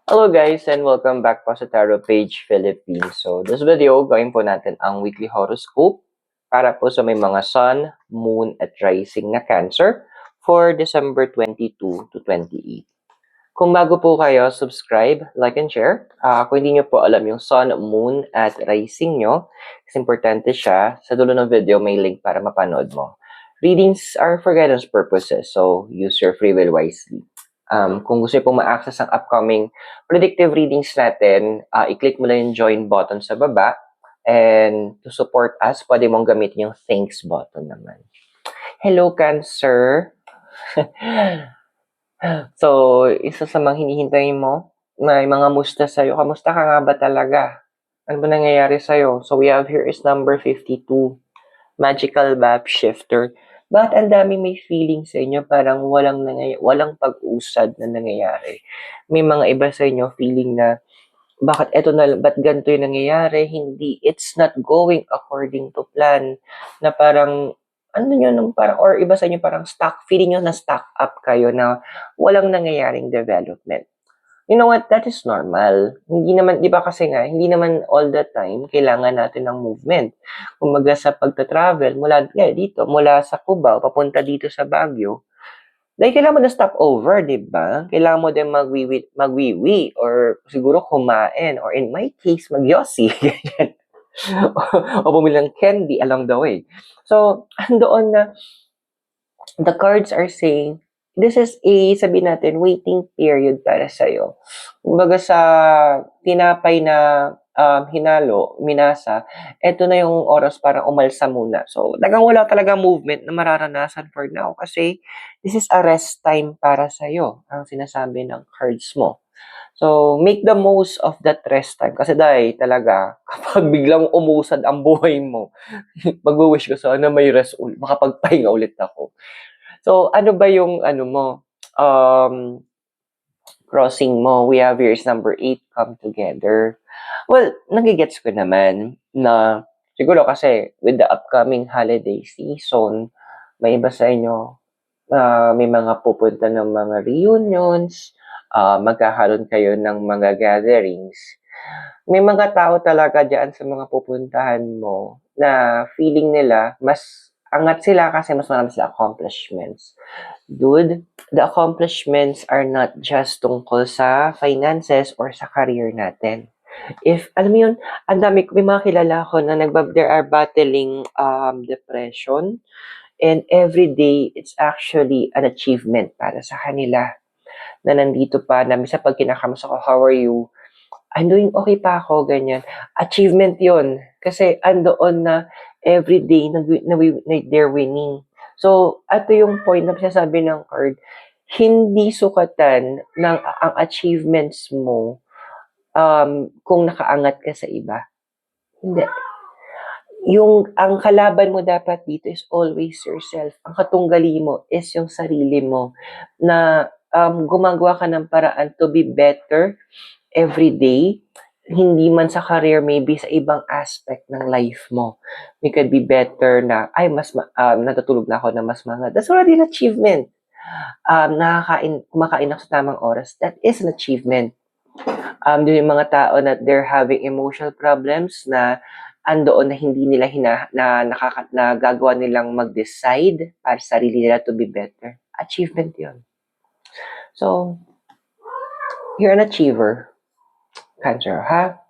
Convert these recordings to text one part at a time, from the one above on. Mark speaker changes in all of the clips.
Speaker 1: Hello guys and welcome back po sa Tarot Page Philippines. So this video, gawin po natin ang weekly horoscope para po sa may mga Sun, Moon at Rising na Cancer for December 22 to 28. Kung bago po kayo, subscribe, like, and share. Kung hindi nyo po alam yung Sun, Moon at Rising nyo, kasi importante siya, sa dulo ng video may link para mapanood mo. Readings are for guidance purposes, so use your free will wisely. Kung gusto nyo pong ma-access ang upcoming predictive readings natin, i-click mo lang yung join button sa baba. And to support us, pwede mong gamitin yung thanks button naman. Hello, Cancer! So, isa sa mga hinihintay mo, may mga musta sa'yo. Kamusta ka nga ba talaga? Ano ba nangyayari sa'yo? So, we have here is number 52. Magical map shifter. Bakit ang daming may feeling sa inyo parang walang pag-usad na nangyayari? May mga iba sa inyo feeling na ba't ganito yung nangyayari? Hindi, it's not going according to plan. Na parang, or iba sa inyo parang feeling nyo na stuck up kayo na walang nangyayaring development. You know what? That is normal. Hindi naman, di ba kasi nga, hindi naman all the time kailangan natin ng movement. Kumbaga sa pagta-travel, mula sa Cubao, papunta dito sa Baguio, dahil kailangan mo na stop over, di ba? Kailangan mo din magwiwi, or siguro kumain, or in my case, magyosi. o bumili ng candy along the way. So, andoon na, the cards are saying, this is sabihin natin, waiting period para sa'yo. Kumbaga sa tinapay na minasa, eto na yung oras para umalsa muna. So, wala talaga movement na mararanasan for now kasi this is a rest time para sa'yo, ang sinasabi ng cards mo. So, make the most of that rest time. Kasi dahil talaga, kapag biglang umusad ang buhay mo, mag-wish ko sana may rest ulit, makapagpahinga ulit ako. So, ano ba yung crossing mo? We have here is number 8, come together. Well, nagigets ko naman na siguro kasi with the upcoming holiday season, may iba sa inyo, may mga pupunta ng mga reunions, magkakaroon kayo ng mga gatherings. May mga tao talaga dyan sa mga pupuntahan mo na feeling nila mas angat sila kasi mas marami sila accomplishments. Dude, the accomplishments are not just tungkol sa finances or sa career natin. If, alam mo yun, may mga kilala ko na there are battling depression, and every day, it's actually an achievement para sa kanila na nandito pa, na misa pag kinakamusta ko, how are you? I'm doing okay pa ako, ganyan. Achievement yon. Kasi andoon na everyday they're winning. So, ito yung point na sinasabi ng card, hindi sukatan ng ang achievements mo kung nakaangat ka sa iba. Hindi. Ang kalaban mo dapat dito is always yourself. Ang katunggali mo is yung sarili mo na gumagawa ka ng paraan to be better every day, hindi man sa career, maybe sa ibang aspect ng life mo. We could be better na, natutulog na ako na mas mga. That's already an achievement. Kumakain ako sa tamang oras. That is an achievement. Yung mga tao na they're having emotional problems na andoon na hindi nila nagagawa nilang mag-decide para sa sarili nila to be better. Achievement yon. So, you're an achiever. Cancer, ha?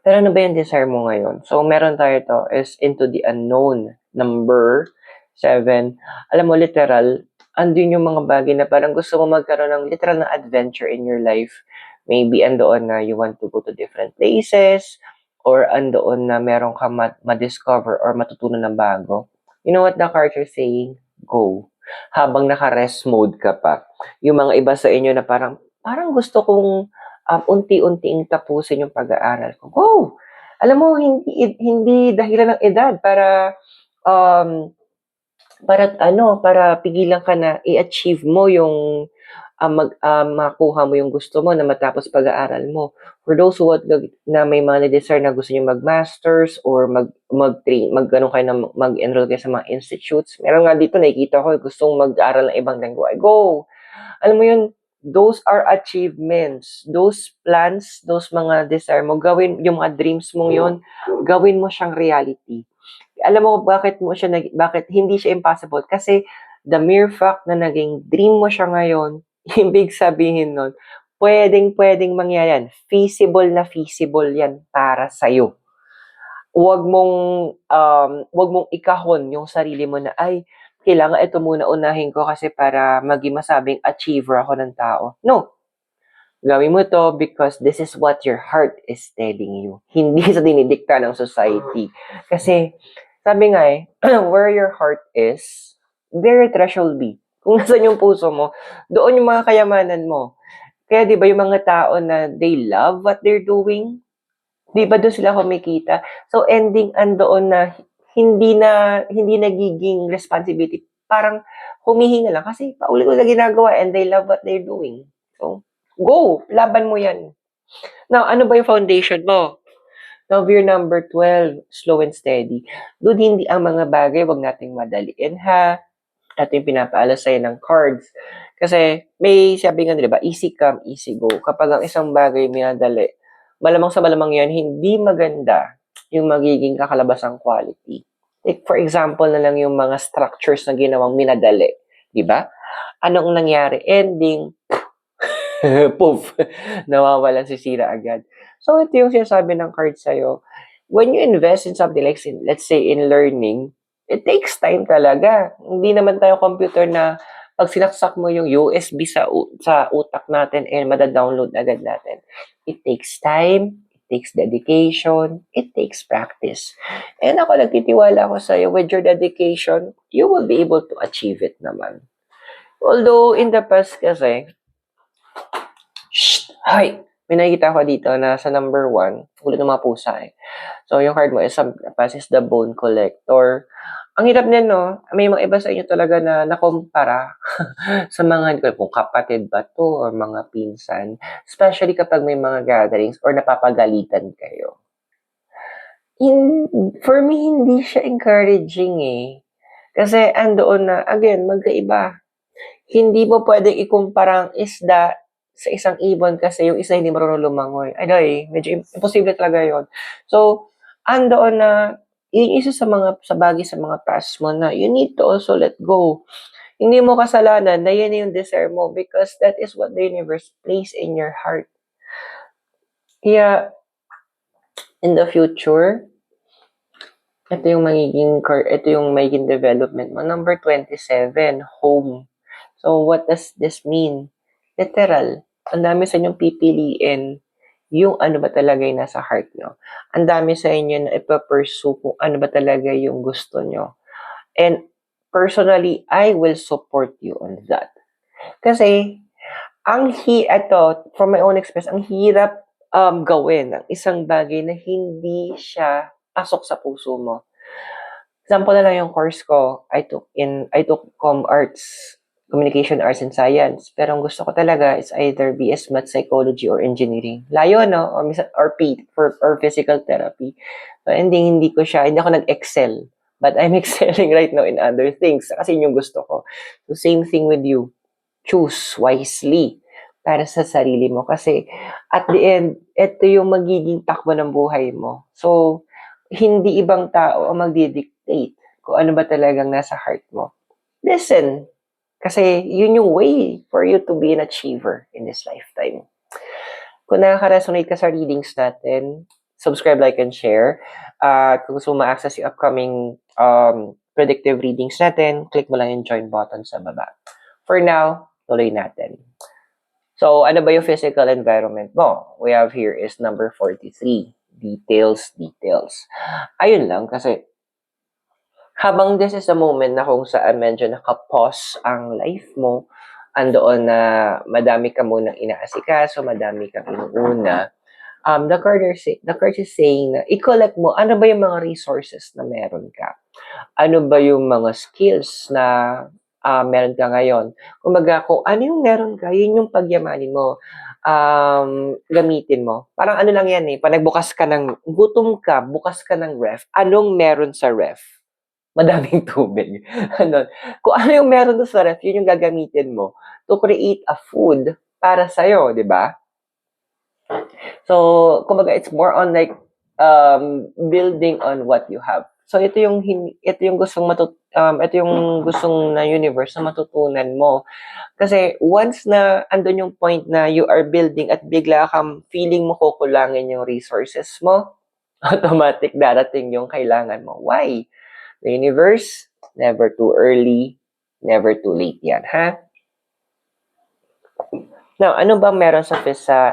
Speaker 1: Pero ano ba yung desire mo ngayon? So, meron tayo to is into the unknown. Number 7. Alam mo, literal, andun yung mga bagay na parang gusto mo magkaroon ng literal na adventure in your life. Maybe andoon na you want to go to different places, or andoon na meron ka ma-discover or matutunan ng bago. You know what the cards are saying? Go. Habang naka-rest mode ka pa. Yung mga iba sa inyo na parang gusto kong unti-unting tapusin yung pag-aaral ko. Go! Alam mo, hindi dahilan ng edad para pigilan ka na i-achieve mo yung makuha mo yung gusto mo na matapos pag-aaral mo. For those who na may mga desire na gusto niyo mag-masters or mag-enroll kayo sa mga institutes. Meron nga dito, nakikita ko, gustong mag-aaral ng ibang lengguwahe. Go! Alam mo yun, those are achievements. Those plans, those mga desire mo, gawin, yung mga dreams mong yun, gawin mo siyang reality. Alam mo, bakit hindi siya impossible? Kasi, the mere fact na naging dream mo siya ngayon, ibig sabihin nun, pwedeng mangyari yan. Feasible yan para sa'yo. Wag mong ikahon yung sarili mo na, ay, kailangan ito muna unahin ko kasi para maging masabing achiever ako ng tao. No. Gawin mo to because this is what your heart is telling you. Hindi sa dinidikta ng society. Kasi, sabi nga where your heart is, there your treasure will be. Kung nasan yung puso mo, doon yung mga kayamanan mo. Kaya di ba yung mga tao na they love what they're doing, di ba doon sila kumikita? So ending andoon na hindi nagiging responsibility. Parang humihinga lang kasi paulit-ulit ginagawa and they love what they're doing. So, go! Laban mo yan. Now, ano ba yung foundation mo? Now, year number 12, slow and steady. Doon hindi ang mga bagay, wag nating madaliin ha. Ito yung pinapaalam sa'yo ng cards. Kasi may sabi nga nila, easy come, easy go. Kapag ang isang bagay minadali, malamang sa malamang yan, hindi maganda yung magiging kakalabasang quality. Like, for example na lang yung mga structures na ginawang minadali. Diba? Anong nangyari? Ending, poof, nawawalan si sira agad. So, ito yung sinasabi ng card sa'yo. When you invest in something like, let's say, in learning, it takes time talaga. Hindi naman tayo computer na pag sinaksak mo yung USB sa utak natin and mada-download agad natin. It takes time, it takes dedication, it takes practice. And ako, nagtitiwala ako sa'yo, with your dedication, you will be able to achieve it naman. Although, in the past kasi, Hi! May nakikita ko dito na sa number 1, ulit ng mga pusa So, yung card mo is the Bone Collector. Ang hirap din, no? May mga iba sa inyo talaga na nakumpara sa mga, kung kapatid ba to or mga pinsan. Especially kapag may mga gatherings or napapagalitan kayo. For me, hindi siya encouraging Kasi andoon na, again, magkaiba. Hindi mo pwedeng ikumpara ang isda sa isang ibon kasi yung isa hindi marunong lumangoy. Medyo imposible talaga yon. So, andoon na, yun isa sa bagay sa mga past mo na you need to also let go. Hindi mo kasalanan na yun yung desire mo because that is what the universe placed in your heart. Kaya, in the future, ito yung magiging development mo. Number 27, home. So, what does this mean? Literal. Ang dami sa inyong pipiliin yung ano ba talaga yung nasa heart nyo. Ang dami sa inyo na ipapursue kung ano ba talaga yung gusto nyo. And personally, I will support you on that. Kasi, from my own experience, ang hirap gawin ang isang bagay na hindi siya pasok sa puso mo. Example na lang yung course ko, I took Communication Arts and Science. Pero ang gusto ko talaga is either BS Math Psychology or Engineering. Layo, no? Or Physical Therapy. So, hindi ako nag-excel. But I'm excelling right now in other things kasi yun yung gusto ko. So, same thing with you. Choose wisely para sa sarili mo. Kasi, at the end, ito yung magiging takbo ng buhay mo. So, hindi ibang tao ang magdidictate kung ano ba talagang nasa heart mo. Listen. Kasi yun yung way for you to be an achiever in this lifetime. Kung nakaka-resonate ka sa readings natin, subscribe, like, and share. Kung gusto mo ma-access yung upcoming predictive readings natin, click mo lang yung join button sa baba. For now, tuloy natin. So, ano ba yung physical environment mo? We have here is number 43. Details. Ayun lang, kasi habang this is a moment na kung saan medyo nakapause ang life mo, andoon na madami ka munang inaasikaso, madami kang inuuna, the card is saying na i-collect mo ano ba yung mga resources na meron ka. Ano ba yung mga skills na meron ka ngayon. Kumbaga, kung ano yung meron ka, yun yung pagyamanin mo. Gamitin mo. Parang ano lang yan pag nagbukas ka gutom ka, bukas ka ng ref, anong meron sa ref? Madaming tubig. Kung ano yung meron doon sa ref, yun yung gagamitin mo to create a food para sa'yo, di ba? So, kumbaga, it's more on like building on what you have. So, ito yung ito yung gustong na universe na matutunan mo. Kasi once na andun yung point na you are building at bigla kang feeling mo kukulangin yung resources mo, automatic darating yung kailangan mo. Why? The universe, never too early, never too late yan, ha? Now, ano bang meron sa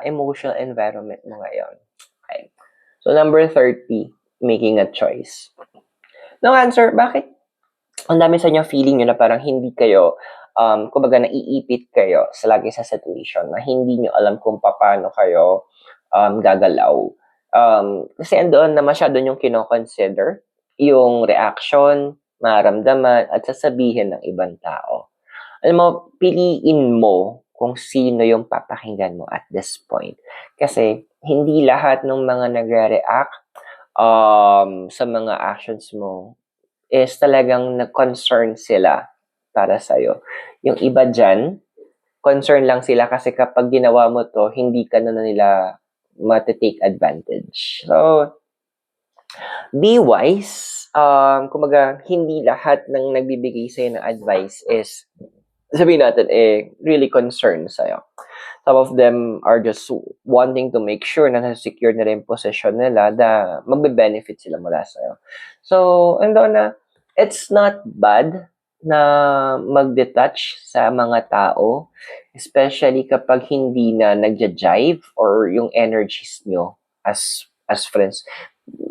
Speaker 1: emotional environment mo ngayon? Okay. So, number 30, making a choice. No answer, bakit? Ang dami sa inyo feeling nyo na parang hindi kayo, kumbaga naiipit kayo sa lagi sa situation na hindi nyo alam kung paano kayo gagalaw. Kasi andoon na masyado yung kino-consider yung reaction, maramdaman, at sasabihin ng ibang tao. Alam mo, piliin mo kung sino yung papakinggan mo at this point. Kasi hindi lahat ng mga nagre-react sa mga actions mo is talagang nag-concern sila para sa'yo. Yung iba dyan, concern lang sila kasi kapag ginawa mo to, hindi ka na nila matitake advantage. So, be wise. Kumbaga, hindi lahat ng nagbibigay sa'yo ng advice is sabihin natin, really concerned sa'yo. Some of them are just wanting to make sure na nasa-secure nila yung position nila na magbe-benefit sila mula sa'yo. So, ando na, it's not bad na mag-detach sa mga tao, especially kapag hindi na nagja-jive or yung energies nyo as friends.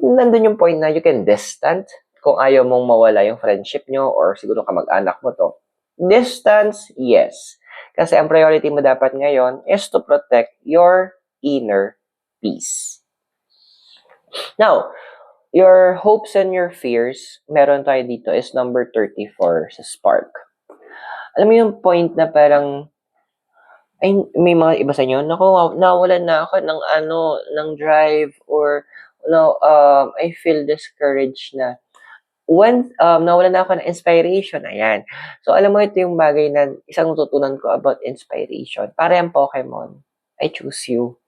Speaker 1: Nandun yung point na you can distant kung ayaw mong mawala yung friendship nyo or siguro kamag-anak mo to. Distance, yes. Kasi ang priority mo dapat ngayon is to protect your inner peace. Now, your hopes and your fears, meron tayo dito is number 34 sa Spark. Alam mo yung point na parang, ay, may mga iba sa inyo, naku, nawalan na ako ng drive or, I feel discouraged na. Once nawala na ako ng inspiration, ayan. So, alam mo, ito yung bagay na isang natutunan ko about inspiration. Para yung Pokemon, I choose you.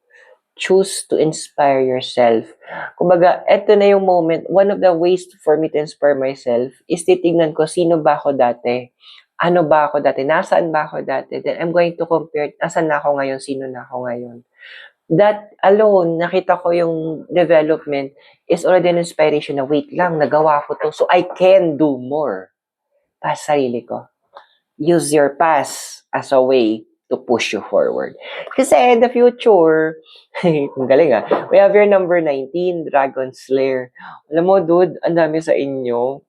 Speaker 1: Choose to inspire yourself. Kumbaga, ito na yung moment. One of the ways for me to inspire myself is titignan ko, sino ba ako dati? Ano ba ako dati? Nasaan ba ako dati? Then I'm going to compare, nasaan na ako ngayon? Sino na ako ngayon? That alone, nakita ko yung development is already an inspiration na wait lang, nagawa ko to, so I can do more. Para sa sarili ko. Use your past as a way to push you forward. Kasi in the future, ang galing we have your number 19, Dragon Slayer. Alam mo, dude, ang dami sa inyo.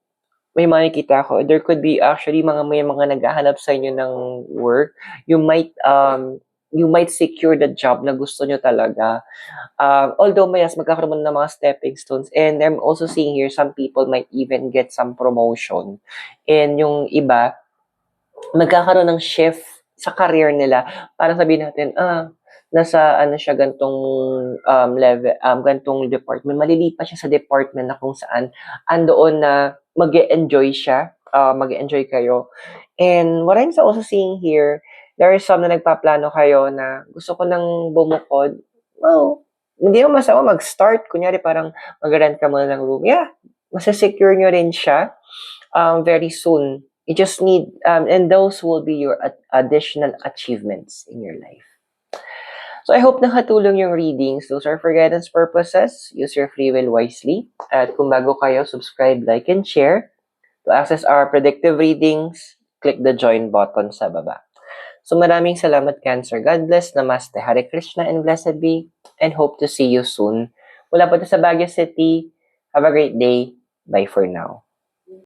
Speaker 1: May makikita ko, there could be actually may mga naghahanap sa inyo ng work. You might secure the job na gusto nyo talaga. Although magkakaroon ng mga stepping stones. And I'm also seeing here, some people might even get some promotion. And yung iba, magkakaroon ng shift sa career nila. Para sabihin natin, nasa siya gantong level, gantong department. Malilipat siya sa department na kung saan andoon na mag-e-enjoy siya, mag-e-enjoy kayo. And what I'm also seeing here, there are some na nagpaplano kayo na gusto ko nang bumukod. Well, hindi mo masama mag-start. Kunyari parang mag-rent ka muna ng room. Yeah, masasecure nyo rin siya very soon. You just need, and those will be your additional achievements in your life. So I hope nakatulong yung readings. Those are for guidance purposes. Use your free will wisely. At kung bago kayo, subscribe, like, and share. To access our predictive readings, click the join button sa baba. So maraming salamat, Cancer. God bless. Namaste. Hare Krishna and blessed be. And hope to see you soon. Mula po sa Baguio City. Have a great day. Bye for now.